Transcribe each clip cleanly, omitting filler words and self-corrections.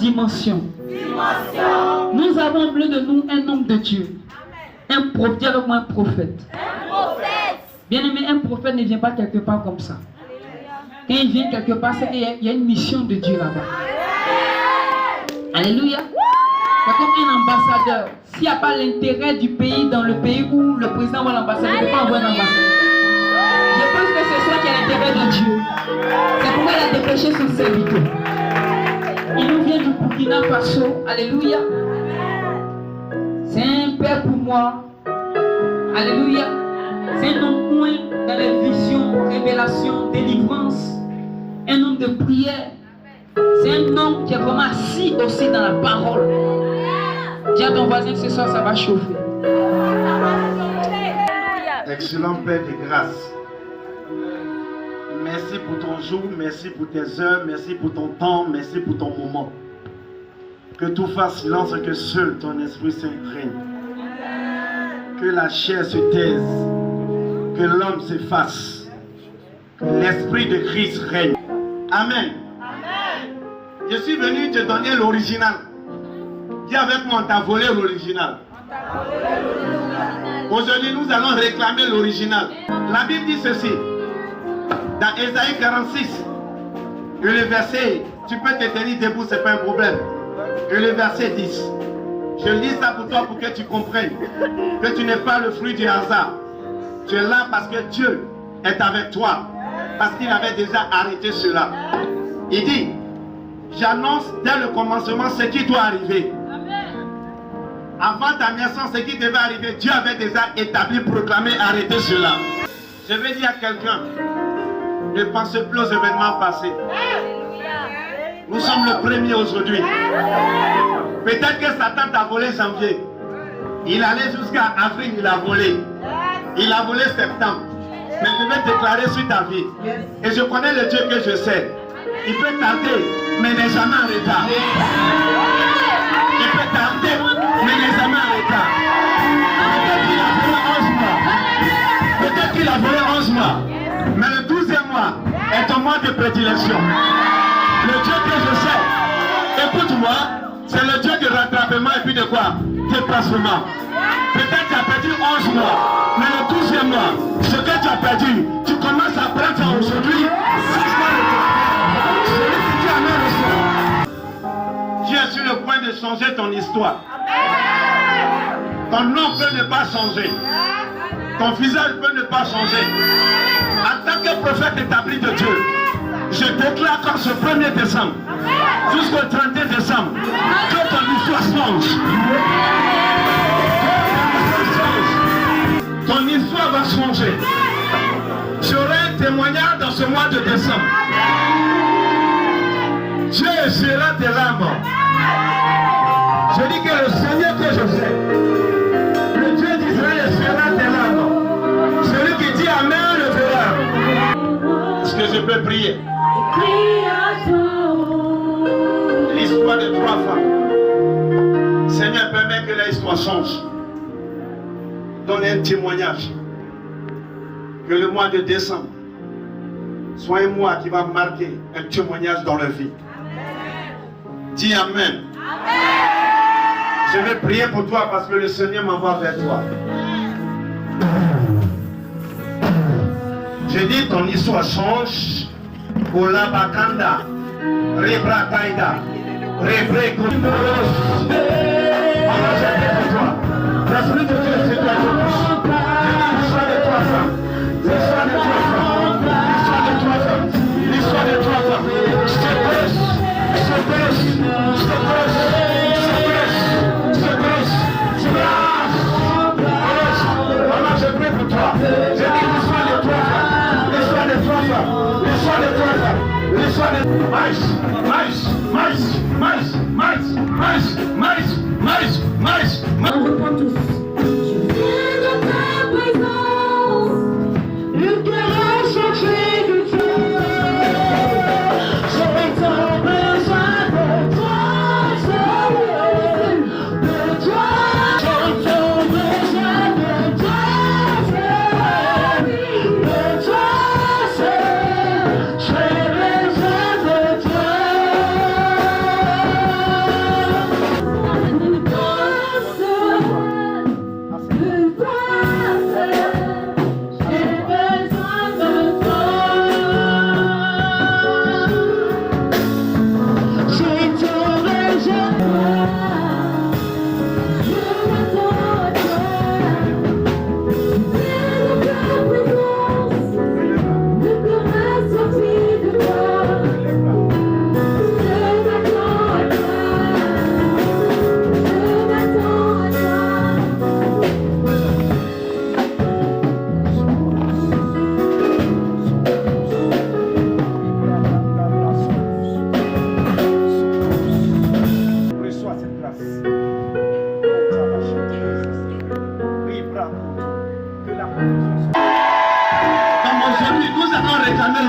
dimension. Nous avons au milieu de nous un homme de Dieu. Un prophète. Dis avec moi un prophète. Bien aimé, un prophète ne vient pas quelque part comme ça. Quand il vient quelque part, c'est qu'il y a une mission de Dieu là-bas. Alléluia. C'est comme un ambassadeur. S'il n'y a pas l'intérêt du pays dans le pays où le président va l'ambassadeur, il ne peut pas envoyer un ambassadeur. Je pense que c'est ça qui est l'intérêt de Dieu. C'est pourquoi il a dépêché son serviteur. Il nous vient du Burkina Faso. Alléluia. C'est un père pour moi. Alléluia. C'est un homme point dans les visions, révélations, délivrance. Un homme de prière. C'est un homme qui est vraiment assis aussi dans la parole. Dis à ton voisin que ce soir ça va chauffer. Excellent Père de grâce. Merci pour ton jour, merci pour tes heures, merci pour ton temps, merci pour ton moment. Que tout fasse silence et que seul ton Esprit Saint règne. Que la chair se taise, que l'homme s'efface, que l'Esprit de Christ règne. Amen. Je suis venu te donner l'original. Dis avec moi, on t'a volé l'original. Aujourd'hui, nous allons réclamer l'original. La Bible dit ceci. Dans Ésaïe 46, et le verset, tu peux te tenir debout, ce n'est pas un problème. Et le verset 10. Je lis ça pour toi pour que tu comprennes que tu n'es pas le fruit du hasard. Tu es là parce que Dieu est avec toi. Parce qu'il avait déjà arrêté cela. Il dit, j'annonce dès le commencement ce qui doit arriver. Avant ta naissance, ce qui devait arriver, Dieu avait déjà établi, proclamé, arrêté cela. Je vais dire à quelqu'un, ne pensez plus aux événements passés. Nous sommes le 1er aujourd'hui. Peut-être que Satan t'a volé janvier. Il allait jusqu'à avril, il a volé. Il a volé septembre. Mais je vais déclarer sur ta vie. Et je connais le Dieu que je sais. Il peut tarder, mais n'est jamais en retard. Il peut tarder, mais n'est jamais en retard. Peut-être qu'il a volé 11 mois. Peut-être qu'il a volé 11 mois. Mais le 12e mois est ton mois de prédilection. Le Dieu que je sais, écoute-moi, c'est le Dieu de rattrapement et puis de quoi? Déplacement. Peut-être tu as perdu 11 mois, mais le 12e mois, ce que tu as perdu, tu commences à prendre ça aujourd'hui. 6 mois de temps. Celui qui dit amen le soir. Dieu est sur le point de changer ton histoire. Ton nom peut ne pas changer. Ton visage peut ne pas changer. En tant que prophète établi de Dieu, je déclare comme ce 1er décembre jusqu'au 31 décembre que ton histoire change. Ton histoire va changer. J'aurai un témoignage dans ce mois de décembre. Dieu sera tes larmes. Je dis que le Seigneur que je sais, le Dieu d'Israël sera tes larmes. Celui qui dit Amen le verra. Est-ce que je peux prier? L'histoire de 3 femmes. Seigneur, permet que l'histoire change. Donne un témoignage. Que le mois de décembre soit un mois qui va marquer un témoignage dans leur vie. Dis Amen. Je vais prier pour toi parce que le Seigneur m'envoie vers toi. Je dis ton histoire change. Ola Bakanda, Rebra Taïda, Rebre Komoros. Alors je prie pour toi. L'Esprit de Dieu c'est toi qui touche. L'histoire de 3 femmes. L'histoire de 3 femmes. L'histoire de 3 femmes. L'histoire de 3 femmes. Je te presse. Je te presse. Je te presse. Je te presse. Je te presse. Je te presse. Alors je prie pour toi. Je dis l'histoire de 3 femmes. L'histoire de 3 femmes. L'histoire de 3 femmes. L'histoire de mais. On reprend tous. Je viens dans ta présence, le cœur a changé de Dieu. J'ai tant besoin de toi, Seigneur, de toi. J'ai tant besoin de toi, Seigneur, de toi, Seigneur. J'ai besoin de toi.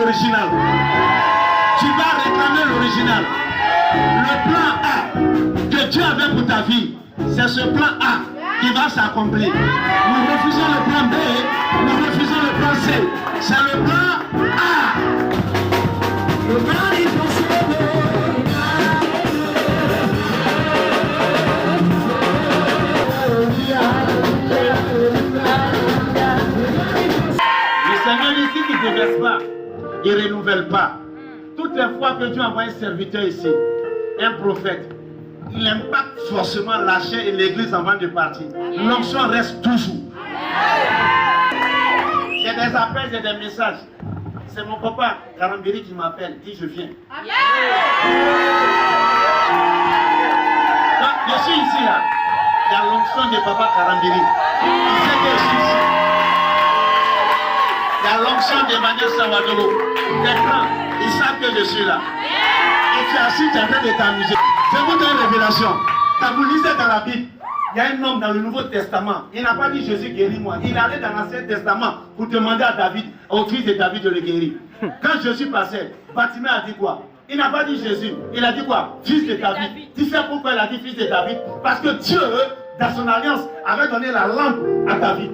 l'original. Tu vas réclamer l'original. Le plan A que Dieu avait pour ta vie, c'est ce plan A qui va s'accomplir. Nous refusons le plan B, nous refusons le plan C. C'est le plan A. Le plan est Le Seigneur ici qui ne déverse pas, il ne renouvelle pas. Toutes les fois que Dieu envoie un serviteur ici, un prophète, il impacte forcément la chair et l'église avant de partir. L'onction reste toujours. J'ai des appels, j'ai des messages. C'est mon papa Karambiri qui m'appelle, dit je viens. Donc, je suis ici là. Il y a l'onction de papa Karambiri. Il sait que je suis ici. Il y a l'onction d'Emmanuel Sawadolo. Les grands, ils savent que je suis là. Et tu es assis, tu es en train de t'amuser. Je vous donne une révélation. Quand vous lisez dans la Bible, il y a un homme dans le Nouveau Testament. Il n'a pas dit Jésus guéris-moi. Il allait dans l'Ancien Testament pour demander à David, au fils de David, de le guérir. Quand Jésus passait, Bartimée a dit quoi? Il n'a pas dit Jésus. Il a dit quoi? Fils de David. Tu sais pourquoi il a dit fils de David? Parce que Dieu, dans son alliance, avait donné la lampe à David.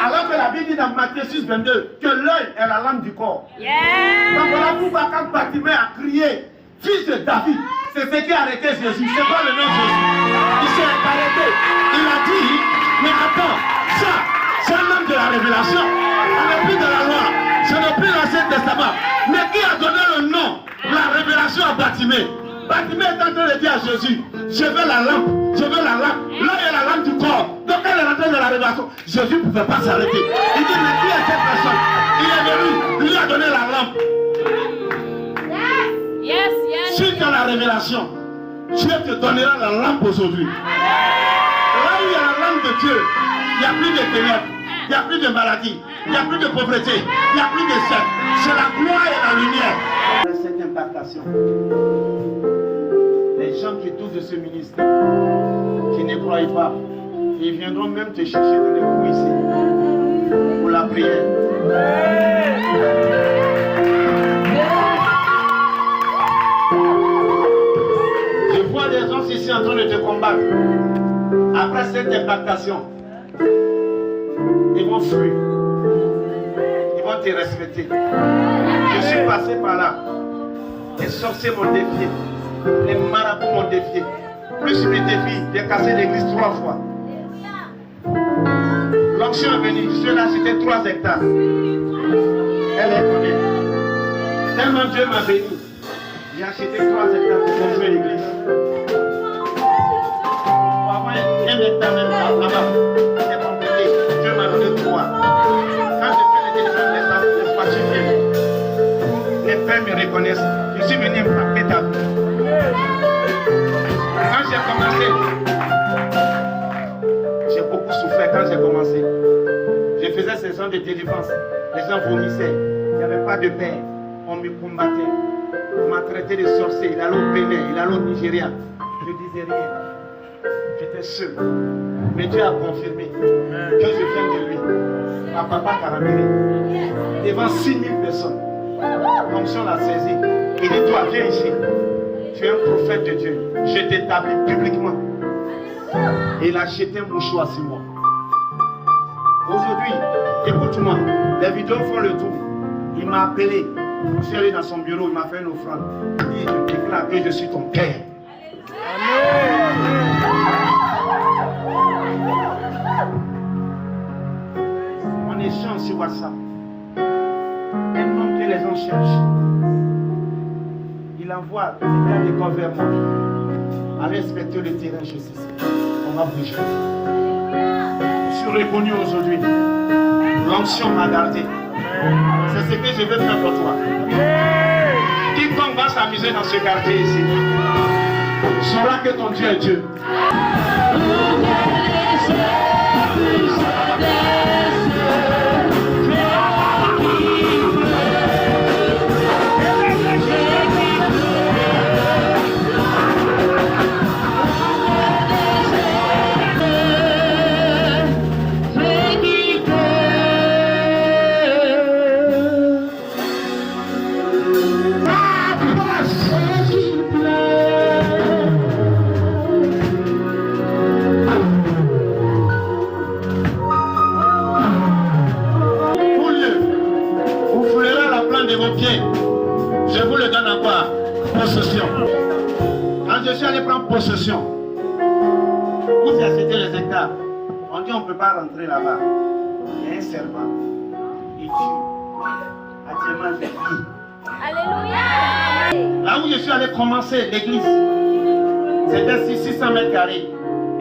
Alors que la Bible dit dans Matthieu 6, 22 que l'œil est la lampe du corps. Donc voilà pourquoi quand Bartimée a crié fils de David, c'est ce qui a arrêté Jésus. C'est pas le nom de Jésus. Il s'est arrêté. Il a dit, mais attends, ça, c'est un homme de la révélation. On n'est plus dans la loi. Ce n'est plus l'Ancien Testament. Mais qui a donné le nom, la révélation à Bartimée? Bartimée est en train de dire à Jésus, je veux la lampe, je veux la lampe. Là, il y a la lampe du corps. Donc, elle est rentrée dans la révélation. Jésus ne pouvait pas s'arrêter. Il dit, mais qui est cette personne? Il est venu, il lui a donné la lampe. Si tu as la révélation, Dieu te donnera la lampe aujourd'hui. Là où il y a la lampe de Dieu, il n'y a plus de ténèbres, il n'y a plus de maladie, il n'y a plus de pauvreté, il n'y a plus de sexe. C'est la gloire et la lumière. Cette impactation. Les gens qui touchent de ce ministère, qui ne croient pas, ils viendront même te chercher dans les coups ici, pour la prière. Je vois des gens ici en train de te combattre. Après cette impactation, ils vont fuir. Ils vont te respecter. Je suis passé par là. Les sorciers m'ont défié. Les marabouts m'ont défié. Plus je me défie, j'ai cassé l'église 3 fois. L'onction est venue. Je suis acheté 3 hectares. Elle est connue. Tellement Dieu m'a béni. J'ai acheté 3 hectares pour construire l'église. Pour avoir 1 hectare même là-bas, c'est compliqué. Dieu m'a donné 3. Quand je fais les délivrances, les voitures viennent. Les pères me reconnaissent. Je suis venu me frapper ta vie. Quand j'ai commencé, j'ai beaucoup souffert quand j'ai commencé. Je faisais ces gens de délivrance. Les gens vomissaient. Il n'y avait pas de père. On me combattait. On m'a traité de sorcier. Il allait au Bénin, il allait au Nigeria. Je ne disais rien. J'étais seul. Mais Dieu a confirmé que je viens de lui. À papa Karambiri. Devant 6000 personnes. L'onction l'a saisi. Il dit, toi, viens ici. Tu es un prophète de Dieu. Je t'établis publiquement. Et il a jeté un mouchoir sur moi. Aujourd'hui, écoute-moi, les vidéos font le tour. Il m'a appelé. Je suis allé dans son bureau, il m'a fait une offrande. Il dit, je déclare que je suis ton père. On échange sur WhatsApp. Un homme que les gens cherchent. Il envoie des corps vers moi. Allez respecter le terrain juste ici. On va bouger. Je suis reconnu aujourd'hui. L'onction m'a gardé. C'est ce que je veux faire pour toi. Quiconque va s'amuser dans ce quartier ici saura que ton Dieu est Dieu. possession. Vous avez accepté les hectares. On dit on ne peut pas rentrer là-bas. Il y a un serpent. Il tue. Actuellement, je vis. Alléluia. Là où je suis allé commencer l'église, c'était 600 mètres carrés.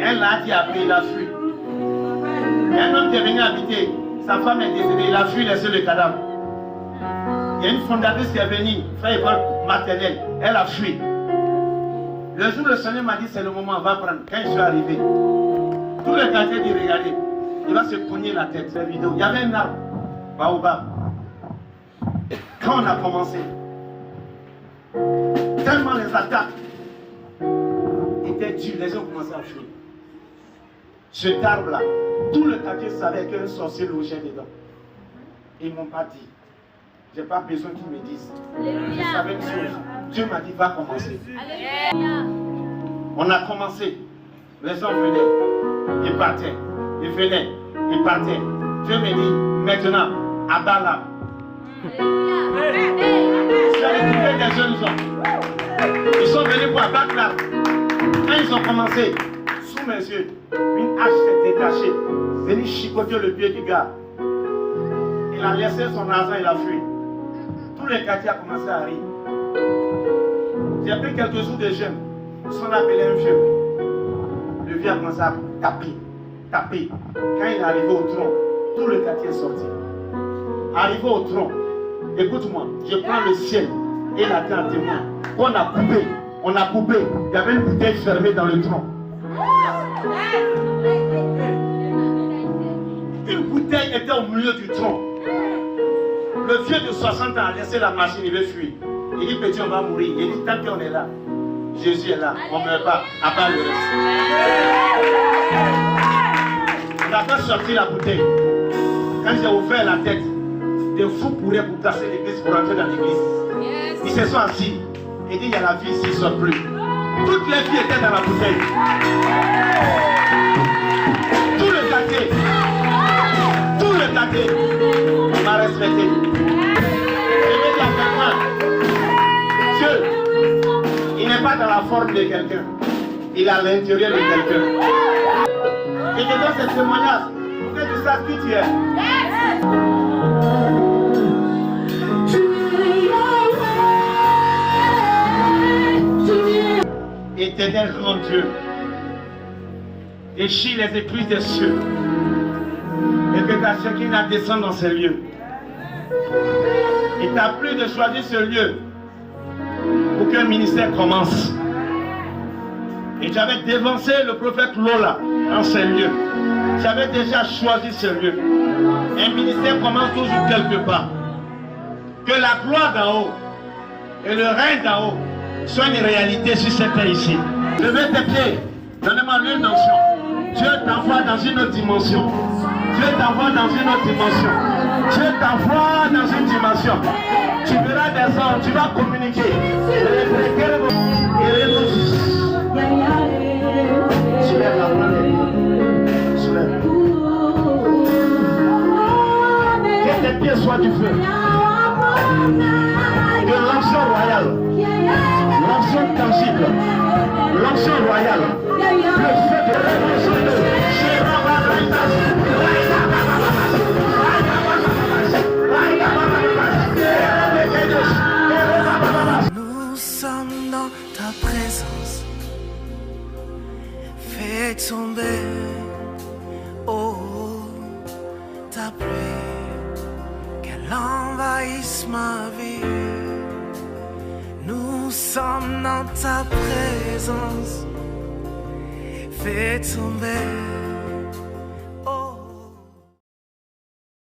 Un lundi après, il a fui. Il y a un homme qui est venu habiter. Sa femme est décédée. Il a fui, laissé le cadavre. Il y a une fondatrice qui est venue, faire école maternelle. Elle a fui. Le jour où le Seigneur m'a dit c'est le moment, on va prendre. Quand je suis arrivé, tout le quartier dit regardez, il va se cogner la tête. C'est vidéo. Il y avait un arbre, baobab. Quand on a commencé, tellement les attaques étaient dures, les gens commençaient à fuir. Cet arbre-là, tout le quartier savait qu'un sorcier logeait dedans. Ils ne m'ont pas dit. Je n'ai pas besoin qu'ils me disent. Je savais une chose. Dieu m'a dit va commencer. Alléluia. On a commencé. Les gens venaient, ils partaient. Ils venaient, ils partaient. Dieu me dit maintenant, abat l'arbre. Je suis allé trouver des jeunes gens. Ils sont venus pour abattre l'arbre. Quand ils ont commencé, sous mes yeux, une hache s'est détachée, venue chicoter le pied du gars. Il a laissé son argent, il a fui. Tout le quartier a commencé à rire. J'ai pris quelques jours de jeûne. Ils sont appelés un vieux. Le vieux a commencé à taper, taper. Quand il est arrivé au tronc, tout le quartier est sorti. Arrivé au tronc, écoute-moi, je prends le ciel et la terre témoin. On a coupé, on a coupé. Il y avait une bouteille fermée dans le tronc. Une bouteille était au milieu du tronc. Le vieux de 60 ans a laissé la machine, il veut fuir. Il dit petit, on va mourir. Il dit tant qu'on est là, Jésus est là, on ne meurt pas, à part le reste. On n'a pas sorti la bouteille. Quand j'ai ouvert la tête, des fous pourraient vous casser l'église pour entrer dans l'église. Ils se sont assis. Il dit il y a la vie ici, ils ne sortent plus. Toutes les filles étaient dans la bouteille. Tout le quartier. Tout le quartier. On m'a respecté. Je vais dire à quelqu'un, Dieu, il n'est pas dans la forme de quelqu'un. Il est à l'intérieur de quelqu'un. Et je donne ce témoignage pour que tu saches qui tu es. Éternel grand Dieu, déchire les écluses des cieux et que ta Shekinah descende dans ces lieux. Il t'a plu de choisir ce lieu pour qu'un ministère commence. Et j'avais dévancé le prophète Lola dans ces lieux. J'avais déjà choisi ce lieu. Un ministère commence toujours quelque part. Que la gloire d'en haut et le règne d'en haut soit une réalité sur cette terre ici. Levez tes pieds, donnez-moi l'une d'onction. Dieu t'envoie dans une autre dimension. Dieu t'envoie dans une autre dimension. Dieu t'envoie dans une dimension. Tu verras des hommes, tu vas communiquer. Soulève la main. Soulève. Que tes pieds soient du feu. Que l'onction royale, l'onction tangible, l'onction royale, le feu de l'onction de nous sommes dans ta présence. Fais tomber, oh, ta pluie, qu'elle envahisse ma vie. Nous sommes dans ta présence. Fais tomber.